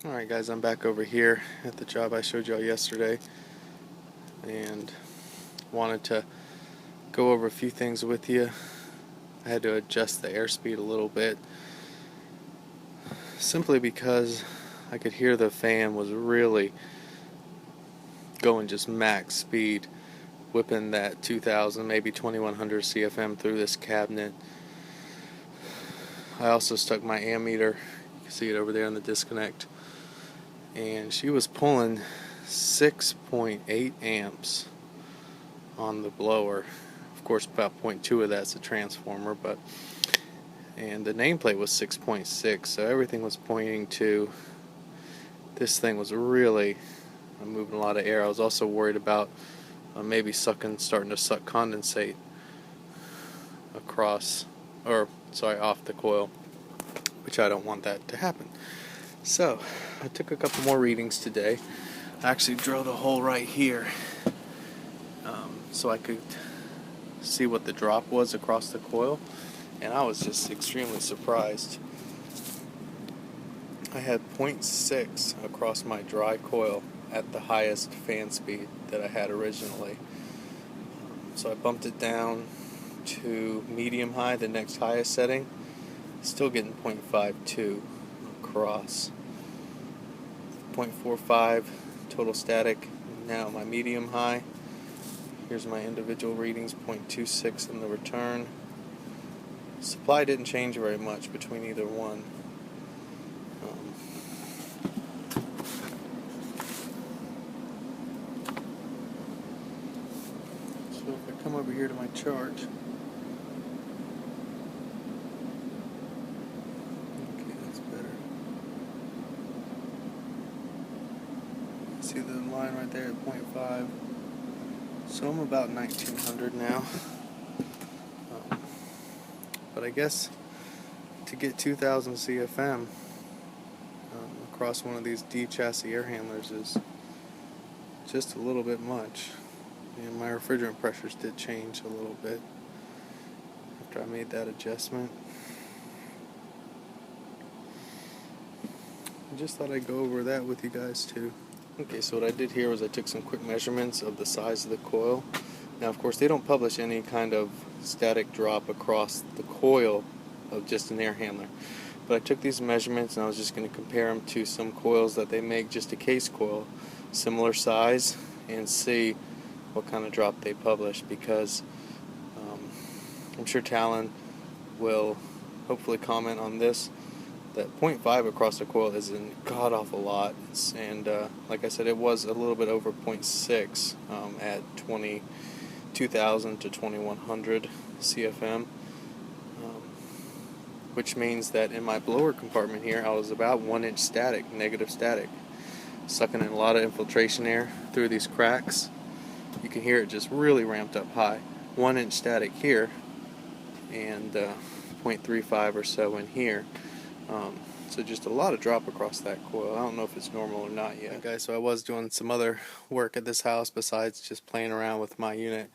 Alright guys, I'm back over here at the job I showed y'all yesterday and wanted to go over a few things with you. I had to adjust the airspeed a little bit simply because I could hear the fan was really going just max speed, whipping that 2000 maybe 2100 CFM through this cabinet. I also stuck my ammeter, you can see it over there in the disconnect, and she was pulling 6.8 amps on the blower. Of course, about 0.2 of that's a transformer, and the nameplate was 6.6, so everything was pointing to this thing was really moving a lot of air. I was also worried about maybe starting to suck condensate off the coil, which I don't want that to happen. So I took a couple more readings today. I actually drilled a hole right here so I could see what the drop was across the coil, and I was just extremely surprised. I had 0.6 across my dry coil at the highest fan speed that I had originally. So I bumped it down to medium high, the next highest setting, still getting 0.52 across. 0.45 total static. Now my medium high, here's my individual readings, 0.26 in the return. Supply didn't change very much between either one. So if I come over here to my chart, okay, that's better. See the line right there at 0.5. So I'm about 1900 now. But I guess to get 2000 CFM across one of these D chassis air handlers is just a little bit much. And my refrigerant pressures did change a little bit after I made that adjustment. I just thought I'd go over that with you guys too. Okay, so what I did here was I took some quick measurements of the size of the coil. Now, of course, they don't publish any kind of static drop across the coil of just an air handler. But I took these measurements and I was just going to compare them to some coils that they make, just a case coil, similar size, and see what kind of drop they publish, because I'm sure Talon will hopefully comment on this. That 0.5 across the coil is a god-awful lot, and like I said, it was a little bit over 0.6 at 22,000 to 2100 CFM, which means that in my blower compartment here, I was about 1 inch static, negative static, sucking in a lot of infiltration air through these cracks. You can hear it just really ramped up high. 1 inch static here, and 0.35 or so in here. So just a lot of drop across that coil. I don't know if it's normal or not yet. Okay, so I was doing some other work at this house besides just playing around with my unit,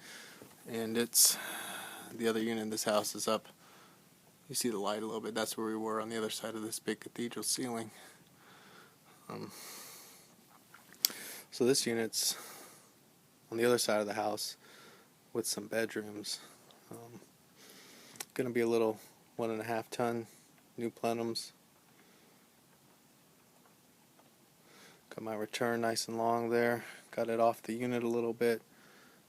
and the other unit in this house is up. You see the light a little bit. That's where we were, on the other side of this big cathedral ceiling. So this unit's on the other side of the house with some bedrooms. Going to be a little 1.5 ton new plenums. Got my return nice and long there. Got it off the unit a little bit.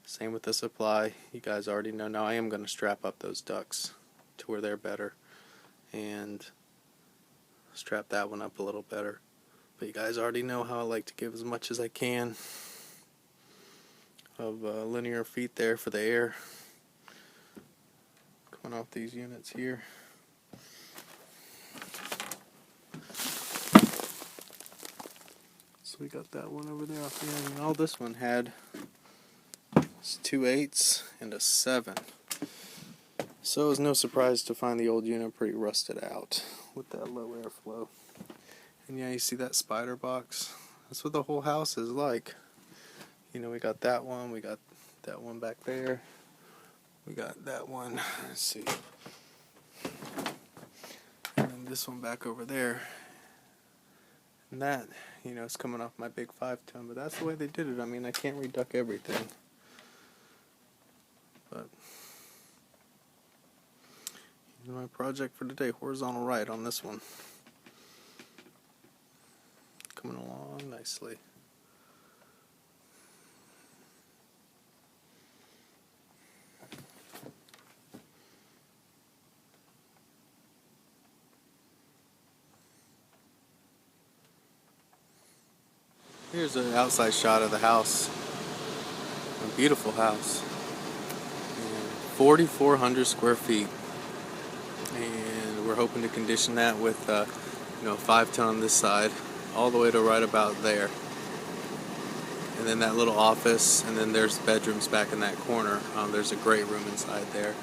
Same with the supply. You guys already know. Now I am going to strap up those ducts to where they're better, and strap that one up a little better. But you guys already know how I like to give as much as I can of linear feet there for the air coming off these units here. So we got that one over there off the end, and all this one had was 2 8s and a 7. So it was no surprise to find the old unit pretty rusted out with that low airflow. And yeah, you see that spider box? That's what the whole house is like. You know, we got that one, we got that one back there, we got that one, let's see, and then this one back over there. And that, is coming off my big 5-ton, but that's the way they did it. I mean, I can't reduck everything. But here's my project for today, horizontal right on this one. Coming along nicely. Here's an outside shot of the house. A beautiful house. 4,400 square feet. And we're hoping to condition that with 5-ton on this side, all the way to right about there. And then that little office, and then there's bedrooms back in that corner. There's a great room inside there.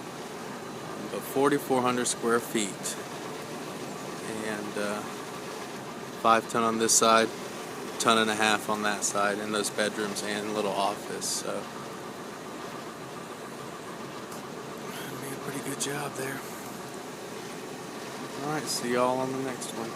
But 4,400 square feet. And 5-ton on this side, 1.5 tons on that side, and those bedrooms and little office. So made a pretty good job there. Alright, see y'all on the next one.